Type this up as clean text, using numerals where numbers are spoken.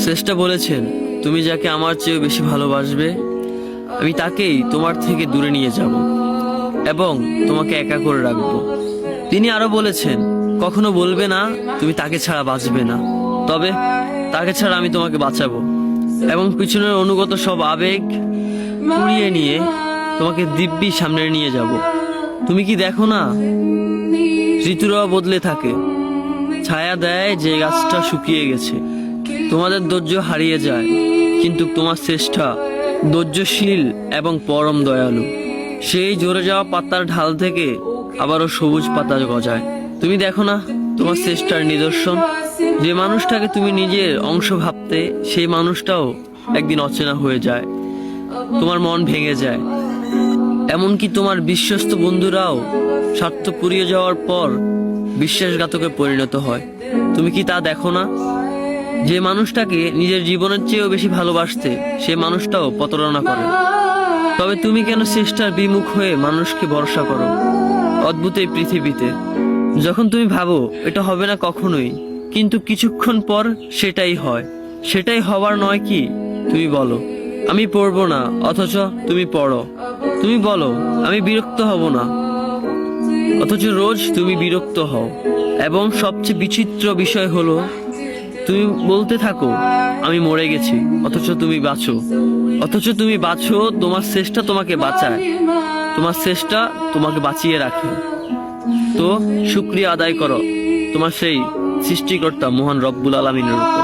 শ্রেষ্ঠ বলেছেন, তুমি যাকে আমার চেয়ে বেশি ভালোবাসবে আমি তাকেই তোমার থেকে দূরে নিয়ে যাব এবং তোমাকে একা করে রাখবো। তিনি আরো বলেছেন, কখনো বলবে না তুমি তাকে ছাড়া বাঁচবে না, তবে তাকে ছাড়া আমি তোমাকে বাঁচাবো এবং পিছনের অনুগত সব আবেগ পুড়িয়ে নিয়ে তোমাকে দিব্যি সামনে নিয়ে যাব। তুমি কি দেখো না, ঋতুরাও বদলে থাকে, ছায়া দেয় যে গাছটা শুকিয়ে গেছে। তোমাদের ধৈর্য হারিয়ে যায়, কিন্তু তোমার শ্রেষ্ঠা ধৈর্যশীল এবং পরম দয়ালু। সেই ঝরে যাওয়া পাতার ঢাল থেকে আবারও সবুজ পাতা গজায়। তুমি দেখো না তোমার শ্রেষ্ঠার নিদর্শন, যে মানুষটাকে তুমি নিজের অংশ ভাবতে সেই মানুষটাও একদিন অচেনা হয়ে যায়, তোমার মন ভেঙে যায়। এমনকি তোমার বিশ্বস্ত বন্ধুরাও স্বার্থ পুড়িয়ে যাওয়ার পর বিশ্বাসঘাতকে পরিণত হয়। তুমি কি তা দেখো না? যে মানুষটাকে নিজের জীবনের চেয়েও বেশি ভালোবাসতে সে মানুষটাও প্রতারণা করে। তবে তুমি কেন চেষ্টার বিমুখ হয়ে মানুষকে ভরসা করো? অদ্ভুত এই পৃথিবীতে, যখন তুমি ভাবো এটা হবে না কখনোই, কিন্তু কিছুক্ষণ পর সেটাই হয়। সেটাই হবার নয় কি? তুমি বলো আমি পড়বো না, অথচ তুমি পড়ো। তুমি বলো আমি বিরক্ত হব না, অথচ রোজ তুমি বিরক্ত হও। এবং সবচেয়ে বিচিত্র বিষয় হলো, তুমি বলতে থাকো আমি মরে গেছি, অথচ তুমি বাঁচো। তোমার চেষ্টা তোমাকে বাঁচায়, তোমার চেষ্টা তোমাকে বাঁচিয়ে রাখে। তো শুকরিয়া আদায় করো তোমার সেই সৃষ্টিকর্তা মহান রব্বুল আলামিনের উপর।